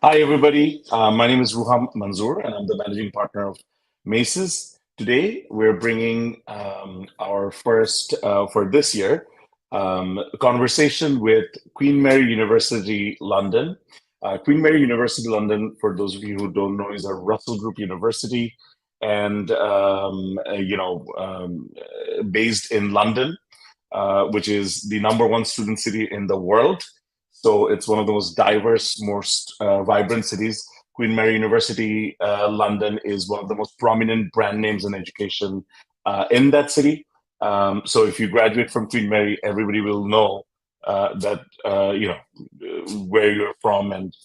Hi, everybody. My name is Ruham Manzoor, and I'm the managing partner of Maces. Today, we're bringing our first for this year conversation with Queen Mary University London. Queen Mary University London, for those of you who don't know, is a Russell Group university and based in London, which is the number one student city in the world. So it's one of the most diverse, most vibrant cities. Queen Mary University, London, is one of the most prominent brand names in education in that city. So if you graduate from Queen Mary, everybody will know that where you're from, and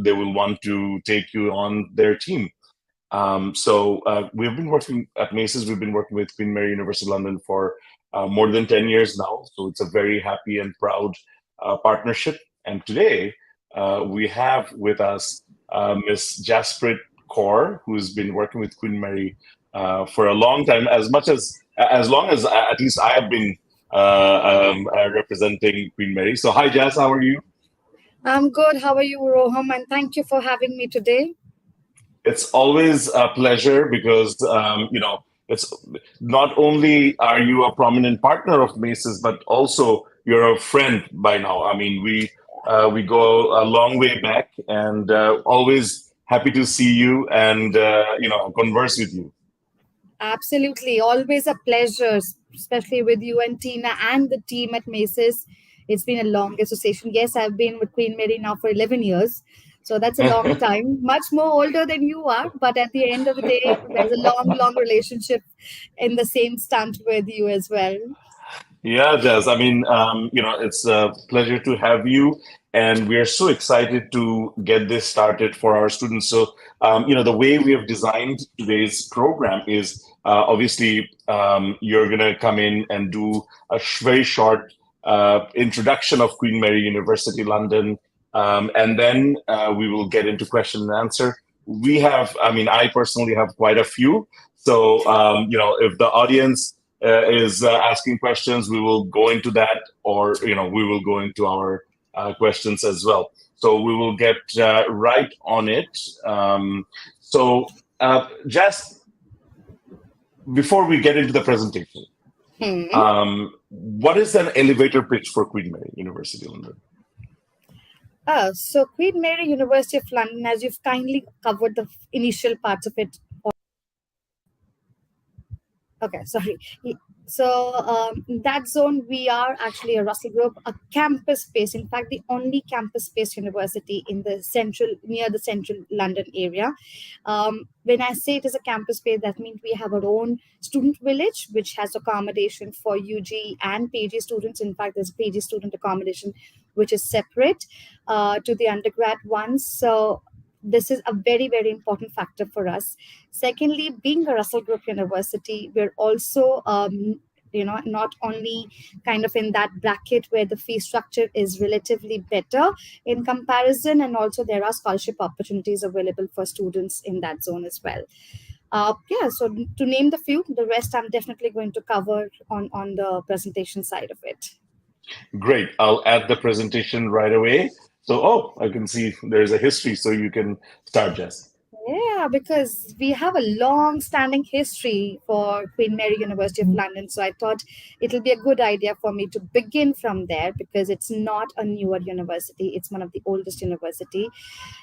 they will want to take you on their team. We've been working at Maces. We've been working with Queen Mary University London for more than 10 years now. So it's a very happy and proud partnership. And today we have with us Miss Jaspreet Kaur, who's been working with Queen Mary for a long time, as long as at least I have been representing Queen Mary. So hi, Jas, how are you? I'm good. How are you, Roham? And thank you for having me today. It's always a pleasure because it's not only are you a prominent partner of Maces, but also you're a friend by now. I mean, we go a long way back, and always happy to see you and converse with you. Absolutely. Always a pleasure, especially with you and Tina and the team at Macy's. It's been a long association. Yes, I've been with Queen Mary now for 11 years. So that's a long time, much more older than you are. But at the end of the day, there's a long, long relationship in the same stunt with you as well. Yeah, Jazz. I mean, it's a pleasure to have you, and we are so excited to get this started for our students. So, the way we have designed today's program is obviously you're going to come in and do a very short introduction of Queen Mary University London, and then we will get into question and answer. I personally have quite a few. So, if the audience is asking questions, we will go into that, or we will go into our questions as well. So we will get right on it. Just before we get into the presentation, Hmm. what is an elevator pitch for Queen Mary University London? So Queen Mary University of London, as you've kindly covered the initial parts of it. Okay, sorry. So in that zone, we are actually a Russell Group, a campus-based, in fact, the only campus-based university in the near the central London area. When I say it is a campus-based, that means we have our own student village, which has accommodation for UG and PG students. In fact, there's PG student accommodation, which is separate to the undergrad ones. So this is a very, very important factor for us. Secondly, being a Russell Group University, we're also not only kind of in that bracket where the fee structure is relatively better in comparison, and also there are scholarship opportunities available for students in that zone as well. So to name the few, the rest I'm definitely going to cover on the presentation side of it. Great. I'll add the presentation right away. So, I can see there's a history, so you can start, Jess. Yeah, because we have a long standing history for Queen Mary University of London. So I thought it'll be a good idea for me to begin from there because it's not a newer university, it's one of the oldest university.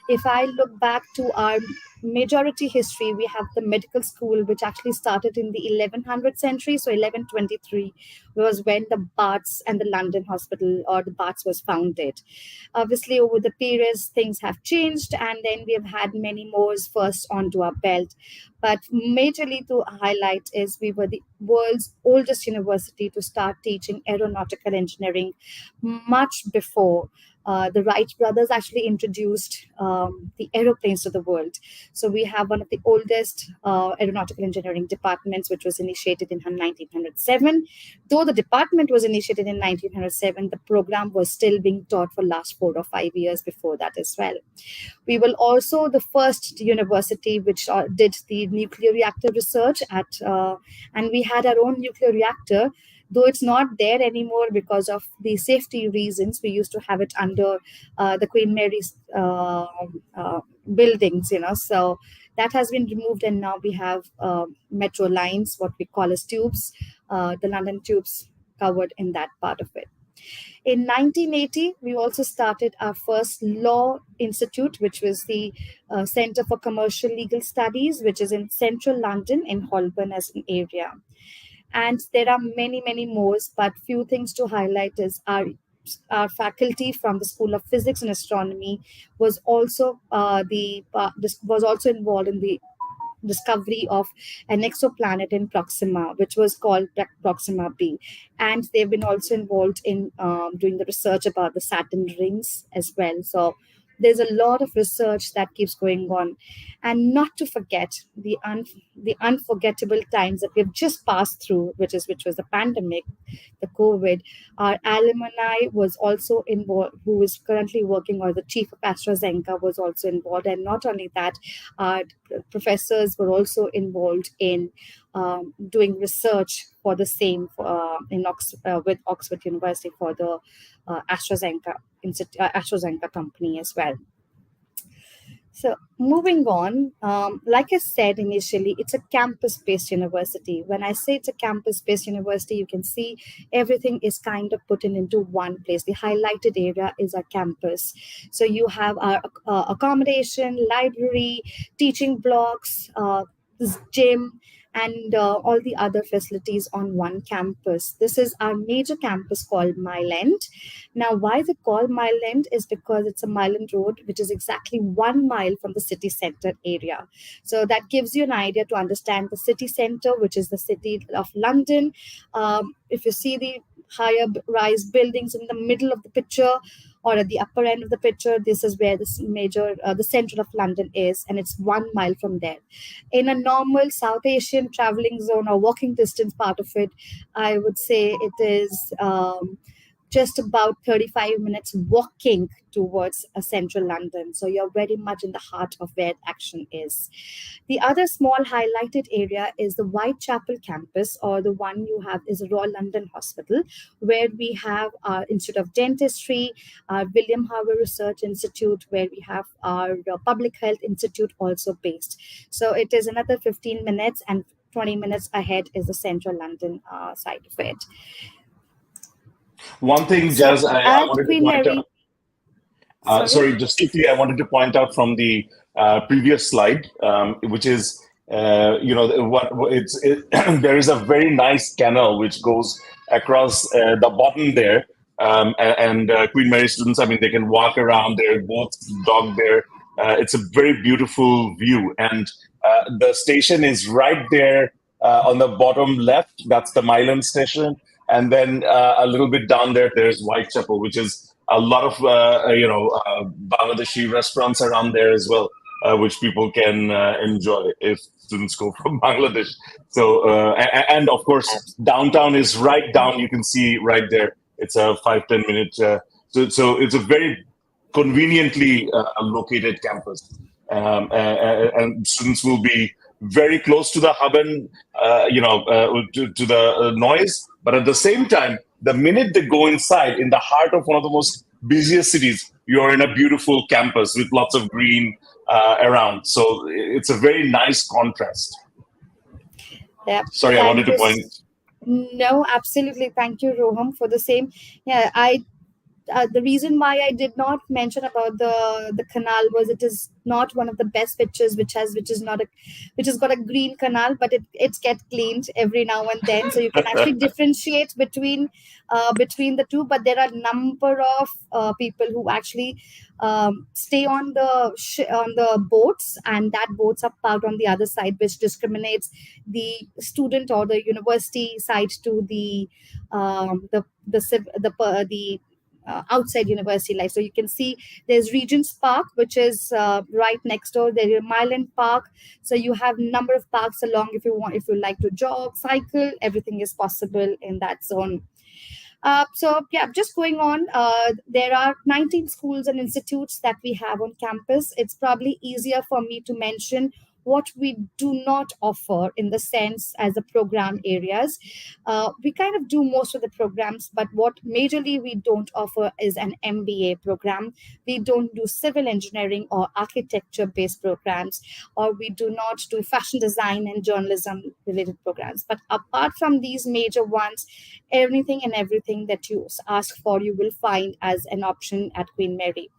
If I look back to our majority history, we have the medical school, which actually started in the 1100th century. So 1123 was when the Baths and the London Hospital or the Baths was founded. Obviously, over the periods, things have changed, and then we have had many more first onto our belt. But majorly to highlight is we were the world's oldest university to start teaching aeronautical engineering much before the Wright brothers actually introduced the aeroplanes to the world. So we have one of the oldest aeronautical engineering departments, which was initiated in 1907. Though the department was initiated in 1907, the program was still being taught for last 4 or 5 years before that as well. We were also the first university which did the nuclear reactor research and we had our own nuclear reactor though it's not there anymore because of the safety reasons. We used to have it under the Queen Mary's buildings, so that has been removed, and now we have metro lines, what we call as tubes, the London tubes covered in that part of it. In 1980, we also started our first law institute, which was the Center for Commercial Legal Studies, which is in central London in Holborn as an area. And there are many, many more, but few things to highlight is our faculty from the School of Physics and Astronomy was also was also involved in the discovery of an exoplanet in Proxima, which was called Proxima b, and they've been also involved in doing the research about the Saturn rings as well. So there's a lot of research that keeps going on, and not to forget the unforgettable times that we've just passed through, which was the pandemic, the COVID. Our alumni was also involved, who is currently working, or the chief of AstraZeneca was also involved, and not only that, our professors were also involved in doing research for the same with Oxford University for the AstraZeneca company as well. So moving on, like I said initially, it's a campus-based university. When I say it's a campus-based university, you can see everything is kind of put into one place. The highlighted area is our campus. So you have our accommodation, library, teaching blocks, gym, and all the other facilities on one campus. This is our major campus called Mile End. Now, why they call Mile End is because it's a Mile End Road, which is exactly 1 mile from the city center area. So that gives you an idea to understand the city center, which is the city of London. If you see the higher rise buildings in the middle of the picture, or at the upper end of the picture, this is where the center of London is, and it's 1 mile from there. In a normal South Asian traveling zone or walking distance part of it, I would say it is just about 35 minutes walking towards central London. So you're very much in the heart of where action is. The other small highlighted area is the Whitechapel campus, or the one you have is Royal London Hospital, where we have our Institute of Dentistry, our William Harvey Research Institute, where we have our Public Health Institute also based. So it is another 15 minutes, and 20 minutes ahead is the central London side of it. One thing, So Jazz, I at wanted to Queen point Mary, out. sorry. Sorry, just quickly, I wanted to point out from the previous slide, which is, there is a very nice canal which goes across the bottom there. And Queen Mary students, I mean, they can walk around there, boats dock there. It's a very beautiful view. And the station is right there on the bottom left. That's the Milan station. And then a little bit down there, there's Whitechapel, which is a lot of Bangladeshi restaurants around there as well, which people can enjoy if students go from Bangladesh. So and of course, downtown is right down. You can see right there. It's a 5-10 minute. So it's a very conveniently located campus, and students will be very close to the hub and to the noise. But at the same time, the minute they go inside, in the heart of one of the most busiest cities, you're in a beautiful campus with lots of green around. So it's a very nice contrast. Yeah, Sorry, I wanted thank to you. point. No, absolutely. Thank you, Roham, for the same. Yeah, the reason why I did not mention about the canal was it is not one of the best pictures which has got a green canal, but it gets cleaned every now and then, so you can actually differentiate between the two. But there are a number of people who actually stay on the boats, and that boats are parked on the other side, which discriminates the student or the university side to the outside university life. So you can see there's Regent's Park, which is right next door. There is Mile End Park. So you have number of parks along. If you like to jog, cycle, everything is possible in that zone. So yeah, just going on, there are 19 schools and institutes that we have on campus. It's probably easier for me to mention what we do not offer in the sense as the program areas. We kind of do most of the programs, but what majorly we don't offer is an MBA program. We don't do civil engineering or architecture based programs, or we do not do fashion design and journalism related programs. But apart from these major ones, anything and everything that you ask for, you will find as an option at Queen Mary.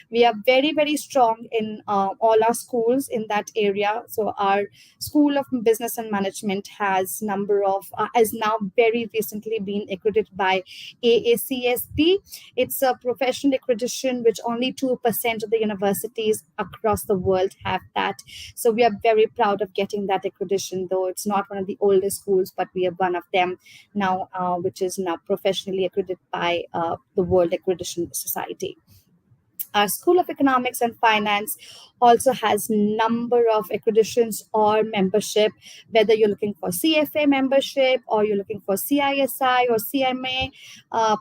We are very, very strong in all our schools in that area. So our School of Business and Management has number of has now very recently been accredited by AACSB. It's a professional accreditation which only 2% of the universities across the world have that. So we are very proud of getting that accreditation, though it's not one of the oldest schools, but we are one of them now, which is now professionally accredited by the World Accreditation Society. Our School of Economics and Finance also has number of accreditations or membership, whether you're looking for CFA membership or you're looking for CISI or CMA.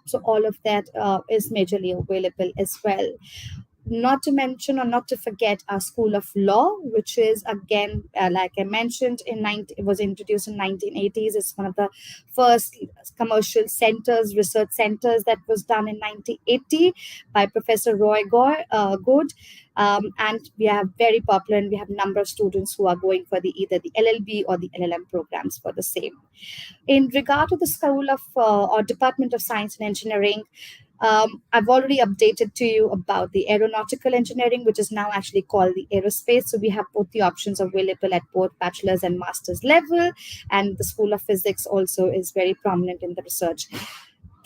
So all of that is majorly available as well. Not to mention or not to forget our School of Law, which is again, like I mentioned, it was introduced in 1980s. It's one of the first commercial centers, research centers that was done in 1980 by Professor Roy Good. And we are very popular, and we have a number of students who are going for either the LLB or the LLM programs for the same. In regard to the School of or Department of Science and Engineering, I've already updated to you about the aeronautical engineering, which is now actually called the aerospace. So we have both the options available at both bachelor's and master's level. And the School of Physics also is very prominent in the research.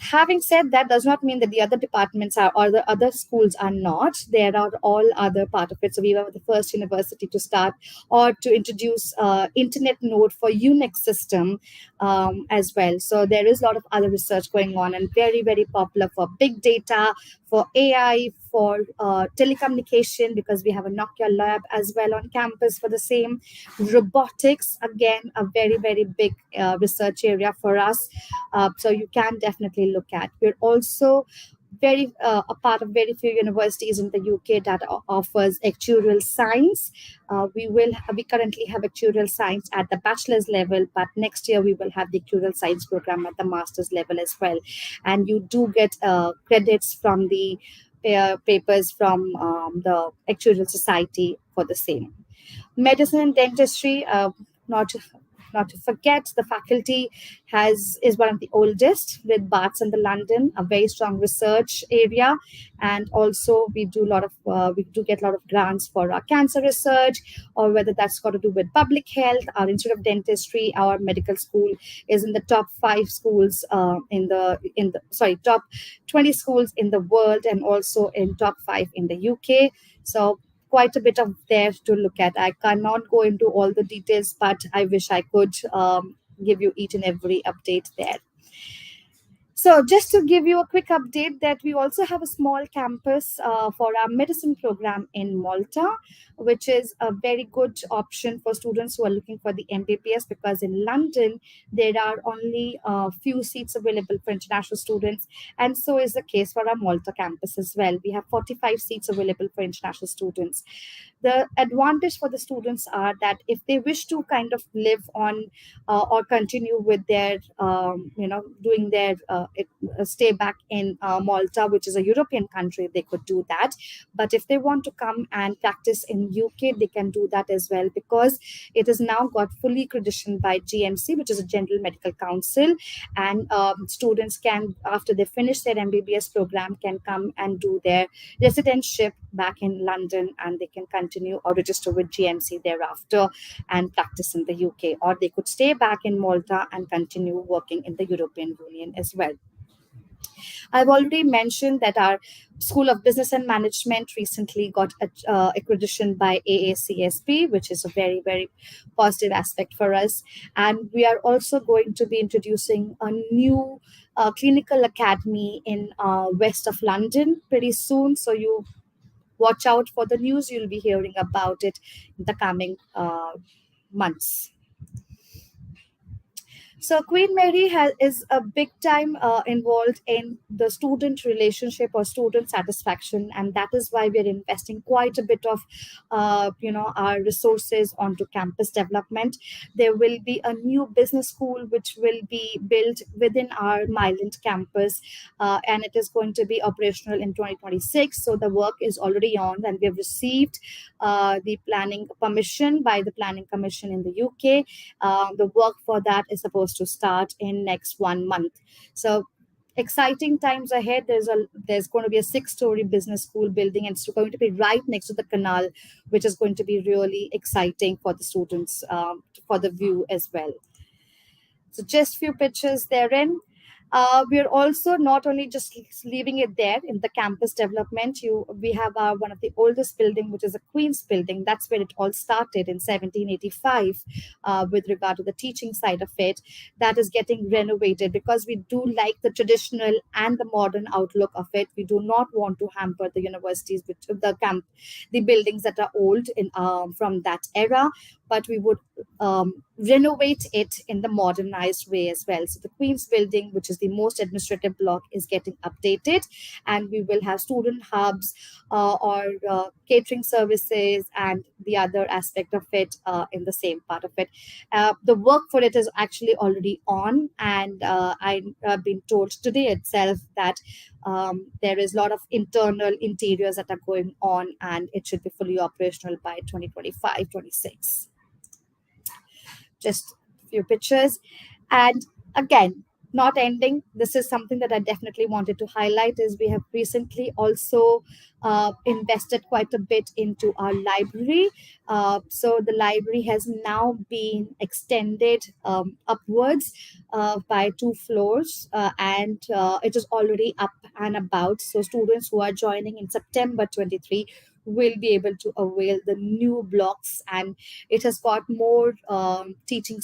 Having said that, does not mean that the other departments are or the other schools are not. There are all other part of it. So we were the first university to start or to introduce internet node for Unix system as well. So there is a lot of other research going on, and very, very popular for big data, for AI, for telecommunication, because we have a Nokia lab as well on campus for the same. Robotics, again, a very, very big research area for us. So you can definitely look at. We're also a part of very few universities in the UK that offers actuarial science. We currently have actuarial science at the bachelor's level, but next year we will have the actuarial science program at the master's level as well. And you do get credits from the papers from the actuarial society for the same. Medicine and dentistry, not not to forget, the faculty is one of the oldest, with Barts in the London, a very strong research area, and also we do get a lot of grants for our cancer research, or whether that's got to do with public health. Our Institute of Dentistry, our medical school, is in the top 5 schools top 20 schools in the world, and also in top 5 in the UK. So quite a bit of there to look at. I cannot go into all the details, but I wish I could give you each and every update there. So just to give you a quick update, that we also have a small campus for our medicine program in Malta, which is a very good option for students who are looking for the MBBS, because in London, there are only a few seats available for international students. And so is the case for our Malta campus as well. We have 45 seats available for international students. The advantage for the students are that if they wish to kind of live on or continue with their, doing their stay back in Malta, which is a European country, they could do that. But if they want to come and practice in UK, they can do that as well, because it is now got fully accredited by GMC, which is a General Medical Council. And students can, after they finish their MBBS program, can come and do their residentship back in London, and they can continue or register with GMC thereafter and practice in the UK. Or they could stay back in Malta and continue working in the European Union as well. I've already mentioned that our School of Business and Management recently got accreditation by AACSB, which is a very, very positive aspect for us. And we are also going to be introducing a new clinical academy in west of London pretty soon. So you watch out for the news. You'll be hearing about it in the coming months. So Queen Mary is a big time involved in the student relationship or student satisfaction, and that is why we are investing quite a bit of, our resources onto campus development. There will be a new business school which will be built within our Myland campus, and it is going to be operational in 2026. So the work is already on, and we have received the planning permission by the Planning Commission in the UK. The work for that is supposed to start in next 1 month. So exciting times ahead. There's going to be a 6-story business school building, and it's going to be right next to the canal, which is going to be really exciting for the students, for the view as well. So just few pictures therein. We're also not only just leaving it there in the campus development. We have our one of the oldest building, which is a Queen's building. That's where it all started in 1785, with regard to the teaching side of it. That is getting renovated because we do like the traditional and the modern outlook of it. We do not want to hamper the universities with the buildings that are old in from that era, but we would renovate it in the modernized way as well. So the Queen's building, which is the most administrative block, is getting updated, and we will have student hubs, or catering services and the other aspect of it in the same part of it. The work for it is actually already on, and I've been told today itself that there is a lot of internal interiors that are going on, and it should be fully operational by 2025-26. Just a few pictures. And again, not ending, this is something that I definitely wanted to highlight, is we have recently also invested quite a bit into our library. So the library has now been extended upwards by 2 floors, and it is already up and about. So students who are joining in September 23 will be able to avail the new blocks, and it has got more teaching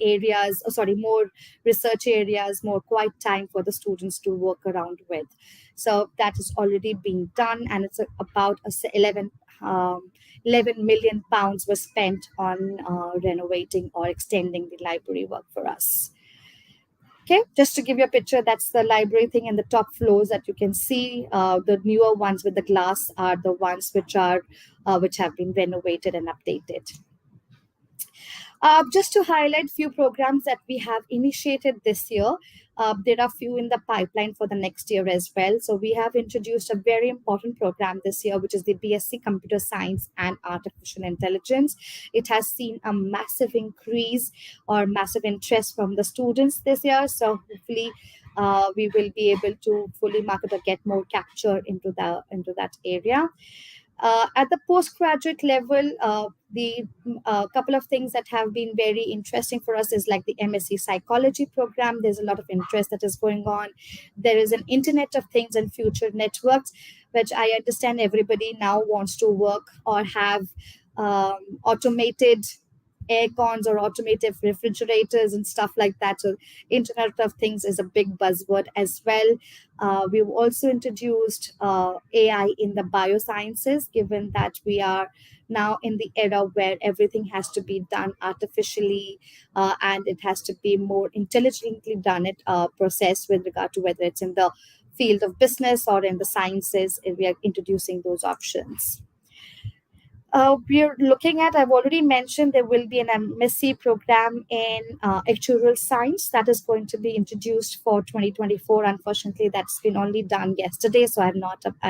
areas, more research areas, more quiet time for the students to work around with. So that is already being done, and it's about 11 million pounds was spent on renovating or extending the library work for us. Okay, just to give you a picture, that's the library thing in the top floors that you can see. The newer ones with the glass are the ones which have been renovated and updated. Just to highlight few programs that we have initiated this year, there are few in the pipeline for the next year as well. So we have introduced a very important program this year, which is the BSc Computer Science and Artificial Intelligence. It has seen a massive increase or massive interest from the students this year. So hopefully, we will be able to fully market or get more capture into that area. At the postgraduate level, the couple of things that have been very interesting for us is like the MSc Psychology program. There's a lot of interest that is going on. There is an Internet of Things and Future Networks, which I understand everybody now wants to work or have automated air cons or automated refrigerators and stuff like that. So Internet of Things is a big buzzword as well. We've also introduced AI in the biosciences, given that we are now in the era where everything has to be done artificially, and it has to be more intelligently done, processed, with regard to whether it's in the field of business or in the sciences. We are introducing those options. We're looking at, I've already mentioned, there will be an MSc program in actuarial science that is going to be introduced for 2024. Unfortunately, that's been only done yesterday, so I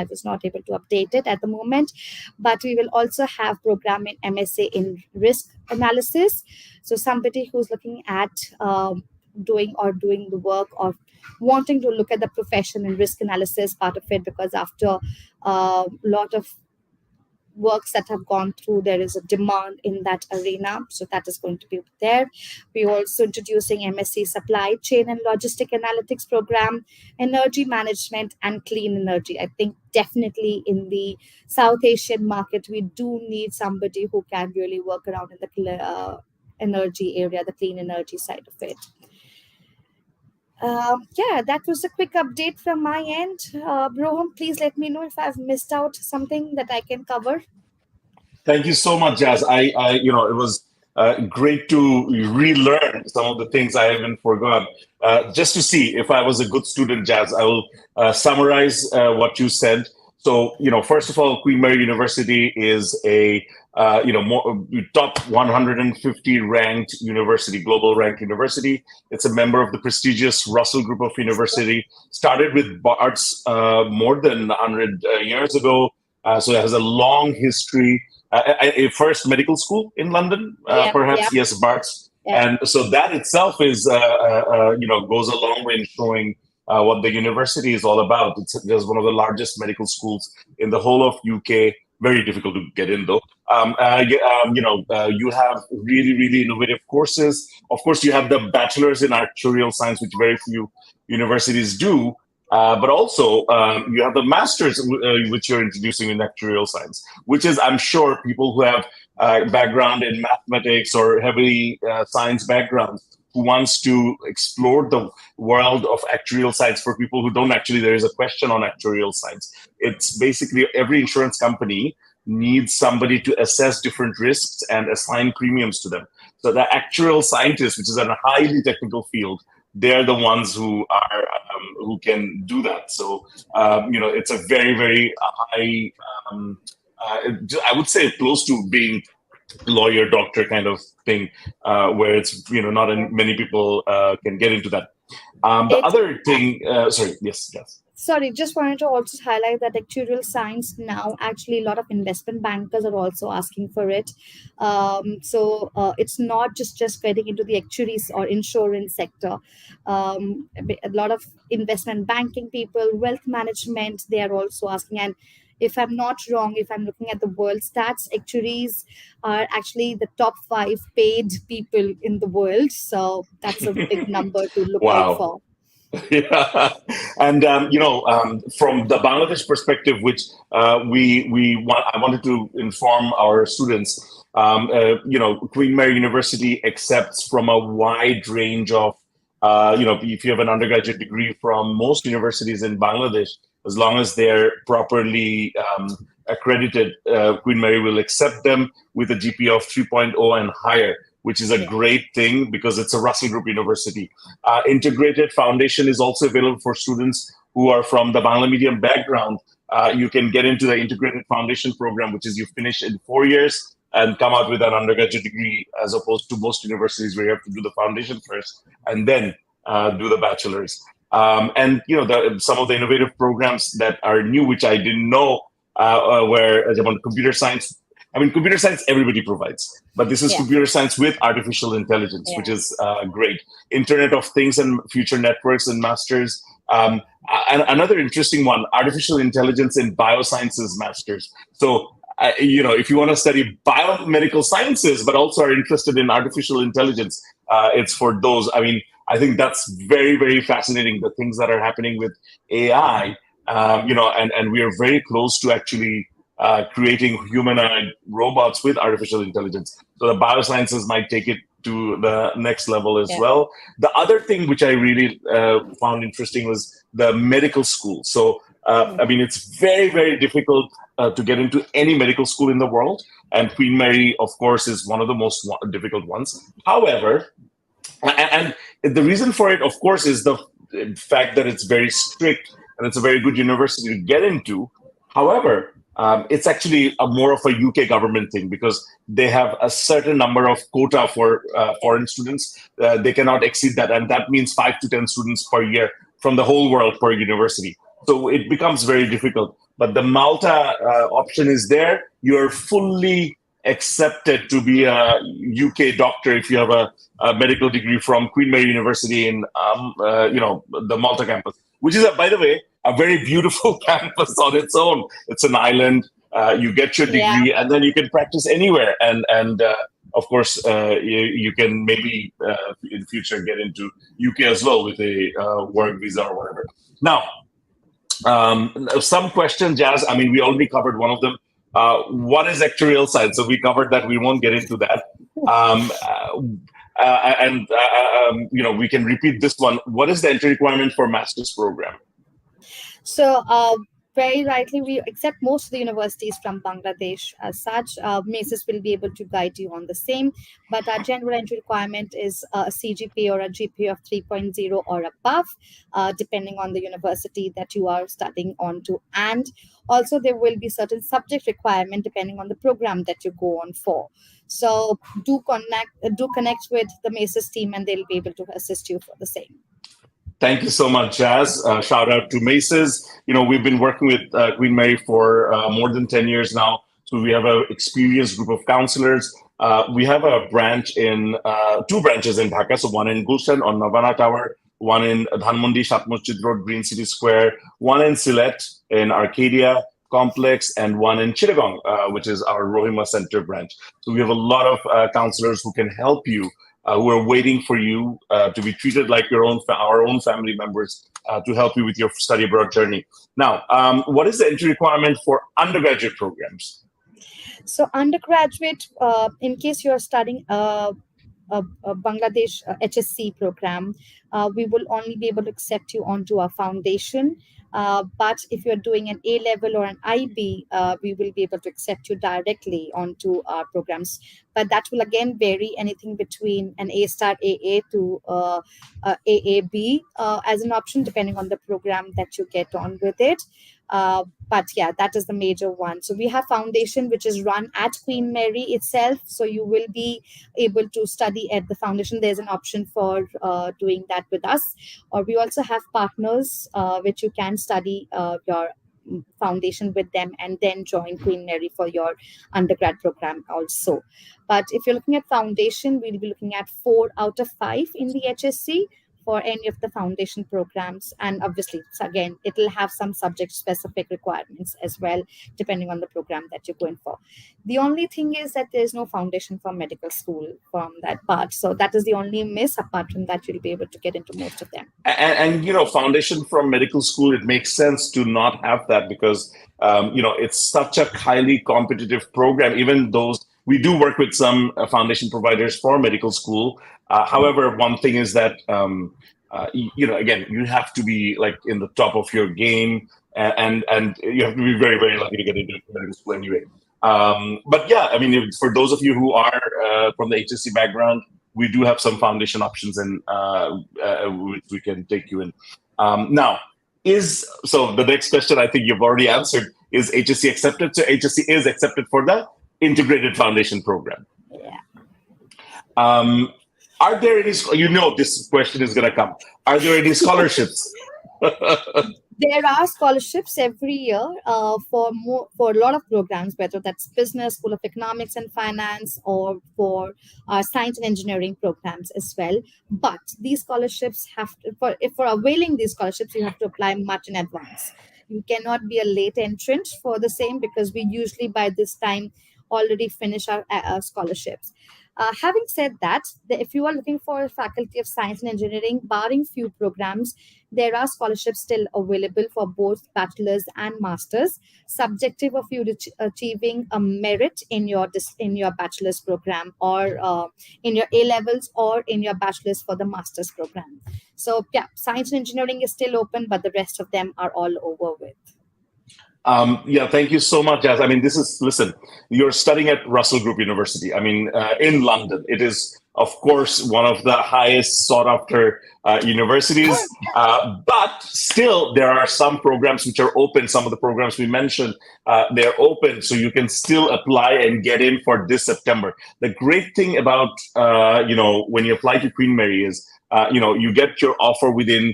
was not able to update it at the moment. But we will also have program in MSc in risk analysis. So somebody who's looking at doing the work or wanting to look at the profession and risk analysis part of it, because after a lot of works that have gone through, there is a demand in that arena, so that is going to be there. We're also introducing MSc Supply Chain and Logistic Analytics program, energy management and clean energy. I think definitely in the South Asian market, we do need somebody who can really work around in the energy area, the clean energy side of it. Yeah, that was a quick update from my end. Roham, please let me know if I've missed out something that I can cover. Thank you so much, Jazz. It was great to relearn some of the things I even forgot. Just to see if I was a good student, Jazz, I will summarize what you said. So, first of all, Queen Mary University is a top 150 ranked university, global ranked university. It's a member of the prestigious Russell Group of University. Started with Barts more than 100 years ago. So it has a long history. A first medical school in London, perhaps. Yes, Barts. And so that itself is, goes a long way in showing what the university is all about. It's just one of the largest medical schools in the whole of UK. Very difficult to get in, though. You have really, really innovative courses. Of course, you have the bachelor's in actuarial science, which very few universities do. But also, you have the master's, which you're introducing in actuarial science, which is, I'm sure, people who have background in mathematics or heavily science backgrounds who wants to explore the world of actuarial science. For people who don't actually, there is a question on actuarial science. It's basically every insurance company needs somebody to assess different risks and assign premiums to them. So the actuarial scientists, which is a highly technical field, they're the ones who can do that. So it's a very, very high. I would say close to being lawyer, doctor kind of thing, where it's not many people can get into that. The other thing, sorry, yes. Sorry, just wanted to also highlight that actuarial science now, actually, a lot of investment bankers are also asking for it. So it's not just getting into the actuaries or insurance sector. A lot of investment banking people, wealth management, they are also asking. And if I'm not wrong, if I'm looking at the world stats, actuaries are actually the top 5 paid people in the world. So that's a big number to look out for. Yeah, and from the Bangladesh perspective, which I wanted to inform our students. Queen Mary University accepts from a wide range of, if you have an undergraduate degree from most universities in Bangladesh, as long as they're properly accredited, Queen Mary will accept them with a GPA of 3.0 and higher, which is a great thing because it's a Russell Group University. Integrated Foundation is also available for students who are from the Bangla medium background. You can get into the Integrated Foundation program, which is you finish in 4 years and come out with an undergraduate degree, as opposed to most universities where you have to do the foundation first and then do the bachelor's. And some of the innovative programs that are new, which I didn't know, where about computer science. I mean, computer science everybody provides, but this is computer science with artificial intelligence, which is great. Internet of Things and Future Networks and Masters. And another interesting one, artificial intelligence in biosciences masters. So, if you want to study biomedical sciences, but also are interested in artificial intelligence, it's for those. I mean, I think that's very, very fascinating, the things that are happening with AI, and we are very close to actually creating humanoid robots with artificial intelligence. So the biosciences might take it to the next level as well. The other thing which I really found interesting was the medical school. So, it's very, very difficult to get into any medical school in the world. And Queen Mary, of course, is one of the most difficult ones. However, and the reason for it, of course, is the fact that it's very strict and it's a very good university to get into. However, it's actually more of a UK government thing because they have a certain number of quota for foreign students. They cannot exceed that. And that means 5 to 10 students per year from the whole world per university. So it becomes very difficult. But the Malta option is there. You're fully accepted to be a UK doctor if you have a medical degree from Queen Mary University in the Malta campus, which is, by the way, a very beautiful campus on its own. It's an island. You get your degree, and then you can practice anywhere. And of course, you can maybe in the future get into UK as well with a work visa or whatever. Now, some questions, Jazz. I mean, we already covered one of them. What is actuarial science? So we covered that. We won't get into that. We can repeat this one. What is the entry requirement for master's program? So Very rightly, we accept most of the universities from Bangladesh. As such, MASES will be able to guide you on the same. But our general entry requirement is a CGPA or a GPA of 3.0 or above, depending on the university that you are studying onto. And also, there will be certain subject requirement depending on the program that you go on for. So do connect with the MASES team, and they'll be able to assist you for the same. Thank you so much, Jazz. Shout out to Maces. We've been working with Queen Mary for more than 10 years now. So we have an experienced group of counselors. We have a branch in two branches in Dhaka. So one in Gulshan on Navana Tower, one in Dhanmondi, Shat Masjid Road, Green City Square, one in Sylhet in Arcadia Complex, and one in Chittagong, which is our Rohima Center branch. So we have a lot of counselors who can help you, who are waiting for you to be treated like our own family members, to help you with your study abroad journey. Now, what is the entry requirement for undergraduate programs? So undergraduate, in case you're studying a Bangladesh HSC program, we will only be able to accept you onto our foundation. But if you're doing an A level or an IB, we will be able to accept you directly onto our programs. But that will again vary anything between an A star AA to AAB as an option, depending on the program that you get on with it. But yeah, that is the major one. So we have foundation, which is run at Queen Mary itself. So you will be able to study at the foundation. There's an option for doing that with us. Or we also have partners, which you can study your foundation with them and then join Queen Mary for your undergrad program also. But if you're looking at foundation, we'll be looking at 4 out of 5 in the HSC for any of the foundation programs. And obviously, so again, it'll have some subject specific requirements as well, depending on the program that you're going for. The only thing is that there's no foundation for medical school from that part. So that is the only miss. Apart from that, you'll be able to get into most of them. And foundation from medical school, it makes sense to not have that because, it's such a highly competitive program. Even those, we do work with some foundation providers for medical school. However, one thing is that, again, you have to be like in the top of your game, and you have to be very, very lucky to get into medical school anyway. But yeah, I mean, for those of you who are from the HSC background, we do have some foundation options, and which we can take you in. Now, so the next question I think you've already answered is HSC accepted? So HSC is accepted for the integrated foundation program. Yeah. Are there any? This question is going to come. Are there any scholarships? There are scholarships every year for a lot of programs, whether that's business, School of Economics and Finance, or for science and engineering programs as well. But these scholarships for availing these scholarships, you have to apply much in advance. You cannot be a late entrant for the same because we usually by this time already finish our scholarships. Having said that, if you are looking for a Faculty of Science and Engineering, barring few programs, there are scholarships still available for both bachelor's and master's, subjective of you achieving a merit in your bachelor's program or in your A levels or in your bachelor's for the master's program. So yeah, science and engineering is still open, but the rest of them are all over with. Thank you so much, Jazz. I mean, listen, you're studying at Russell Group University. I mean, in London. It is, of course, one of the highest sought after universities. But still, there are some programs which are open. Some of the programs we mentioned, they're open. So you can still apply and get in for this September. The great thing about, when you apply to Queen Mary is, you get your offer within,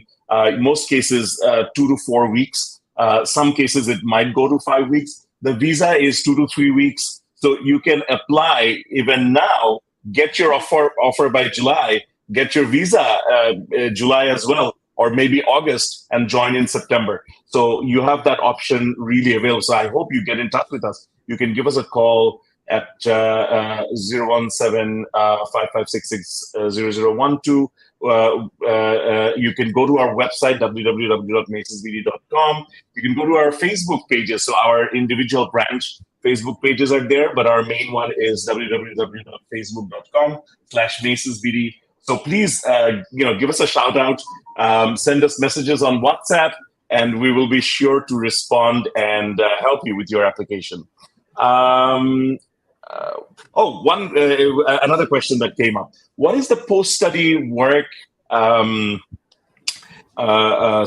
most cases, 2 to 4 weeks. Some cases it might go to 5 weeks. The visa is 2 to 3 weeks. So you can apply even now, get your offer by July, get your visa July as well, or maybe August, and join in September. So you have that option really available. So I hope you get in touch with us. You can give us a call at 017 5566 0012. You can go to our website, www.masesbd.com. You can go to our Facebook pages. So our individual branch Facebook pages are there, but our main one is www.facebook.com/masesbd. So please, give us a shout out, send us messages on WhatsApp, and we will be sure to respond and help you with your application. Um, another question that came up. What is the post-study work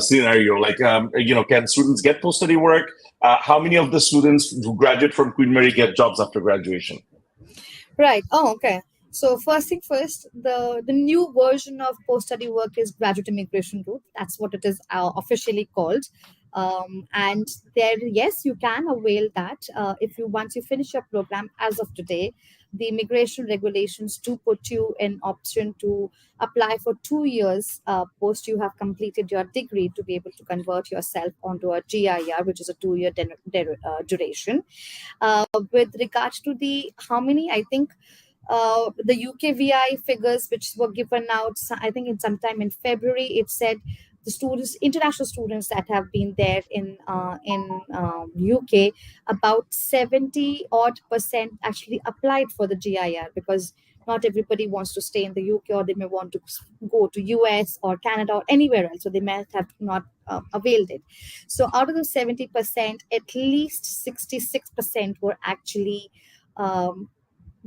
scenario? Like, can students get post-study work? How many of the students who graduate from Queen Mary get jobs after graduation? Right. Oh, okay. So first thing first, the new version of post-study work is graduate immigration route. That's what it is officially called. And there, yes, you can avail that if you once you finish your program. As of today, the immigration regulations do put you in option to apply for 2 years post you have completed your degree to be able to convert yourself onto a GIR, which is a 2-year duration. With regards to the how many, I think the UKVI figures which were given out, I think in sometime in February, it said the students, international students that have been there in UK, about 70 odd percent actually applied for the GIR, because not everybody wants to stay in the UK, or they may want to go to US or Canada or anywhere else, so they might have not availed it. So out of the 70%, at least 66% were actually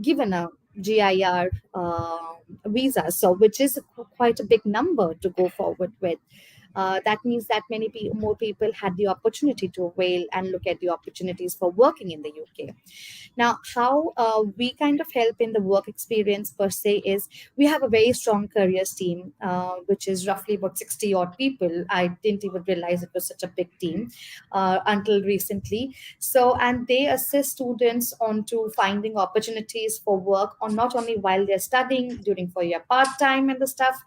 given a GIR visa, so which is quite a big number to go forward with. That means that more people had the opportunity to avail and look at the opportunities for working in the UK. Now, how we kind of help in the work experience per se is we have a very strong careers team, which is roughly about 60 odd people. I didn't even realize it was such a big team until recently. So, and they assist students onto finding opportunities for work, on not only while they're studying, during for your part-time and the stuff,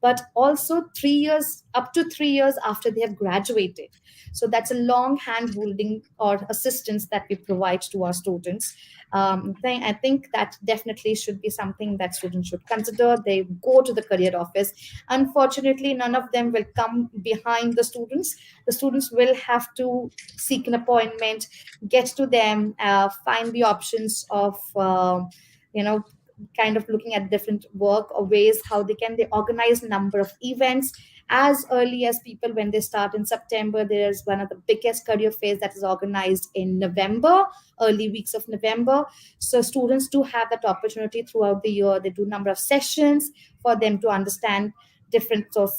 but also 3 years, up to 3 years after they have graduated. So that's a long hand holding or assistance that we provide to our students. I think that definitely should be something that students should consider. They go to the career office. Unfortunately, none of them will come behind the students. The students will have to seek an appointment, get to them, find the options of, you know, kind of looking at different work or ways how they organize a number of events as early as people when they start in September. There's one of the biggest career fairs that is organized in November, early weeks of November. So students do have that opportunity throughout the year. They do a number of sessions for them to understand different. So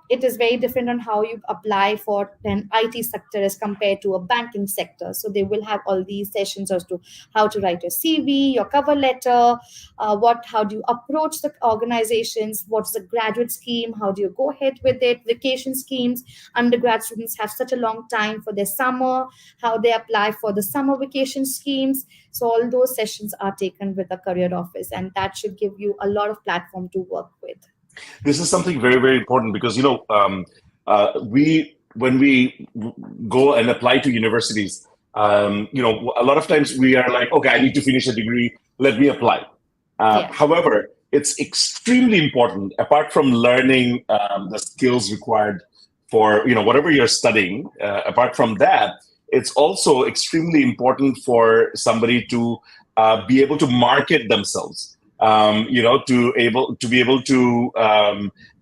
it is very different on how you apply for an IT sector as compared to a banking sector. So they will have all these sessions as to how to write your CV, your cover letter, how do you approach the organizations, what's the graduate scheme, how do you go ahead with it, vacation schemes. Undergrad students have such a long time for their summer, how they apply for the summer vacation schemes. So all those sessions are taken with the career office, and that should give you a lot of platform to work with. This is something very, very important because, when we go and apply to universities, a lot of times we are like, okay, I need to finish a degree, let me apply. However, it's extremely important, apart from learning the skills required for, whatever you're studying, apart from that, it's also extremely important for somebody to be able to market themselves. To be able to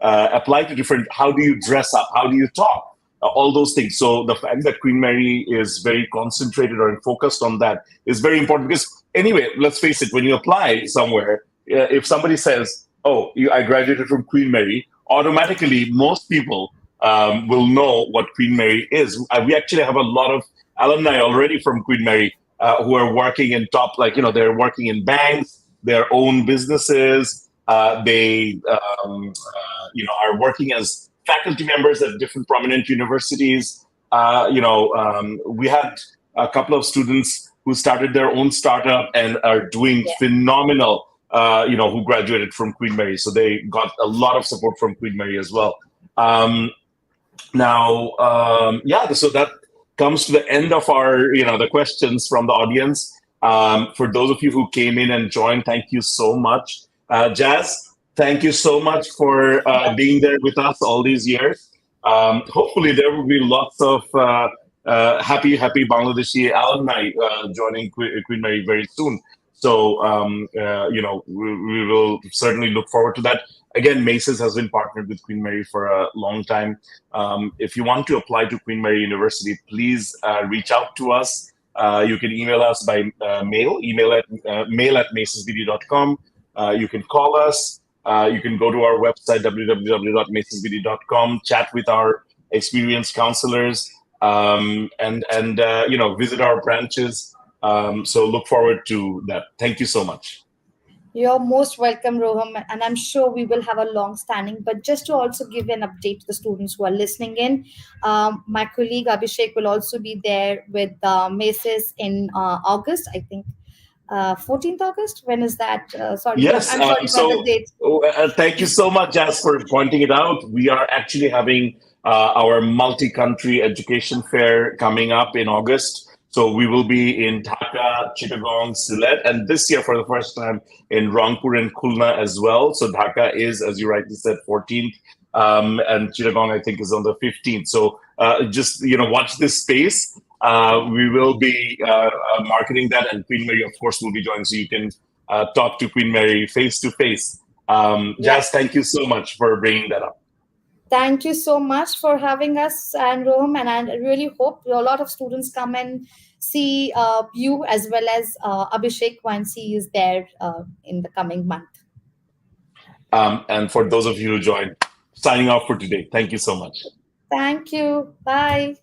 apply to different, how do you dress up? How do you talk? All those things. So the fact that Queen Mary is very concentrated or focused on that is very important, because anyway, let's face it, when you apply somewhere, if somebody says, oh, I graduated from Queen Mary, automatically most people will know what Queen Mary is. We actually have a lot of alumni already from Queen Mary who are working in they're working in banks, their own businesses. They are working as faculty members at different prominent universities. We had a couple of students who started their own startup and are doing phenomenal, who graduated from Queen Mary. So they got a lot of support from Queen Mary as well. So that comes to the end of our, the questions from the audience. For those of you who came in and joined, thank you so much. Jazz, thank you so much for being there with us all these years. Hopefully there will be lots of happy Bangladeshi alumni joining Queen Mary very soon. So, we will certainly look forward to that. Again, Maces has been partnered with Queen Mary for a long time. If you want to apply to Queen Mary University, please reach out to us. You can email us by mail at macesbd.com. You can call us. You can go to our website, www.macesbd.com, chat with our experienced counselors, and visit our branches. So look forward to that. Thank you so much. You're most welcome, Roham, and I'm sure we will have a long standing. But just to also give an update to the students who are listening in, my colleague Abhishek will also be there with Maces in August, I think. 14th August? When is that? Sorry, Yes. I'm sorry for the date. Thank you so much, Jas, for pointing it out. We are actually having our multi-country education fair coming up in August. So we will be in Dhaka, Chittagong, Sylhet, and this year for the first time in Rangpur and Khulna as well. So Dhaka is, as you rightly said, 14th, and Chittagong I think is on the 15th. So just watch this space. We will be marketing that, and Queen Mary, of course, will be joining, so you can talk to Queen Mary face to face. Yeah. Jas, thank you so much for bringing that up. Thank you so much for having us and Rome. And I really hope a lot of students come and see you as well as Abhishek once he is there in the coming month. And for those of you who joined, signing off for today. Thank you so much. Thank you. Bye.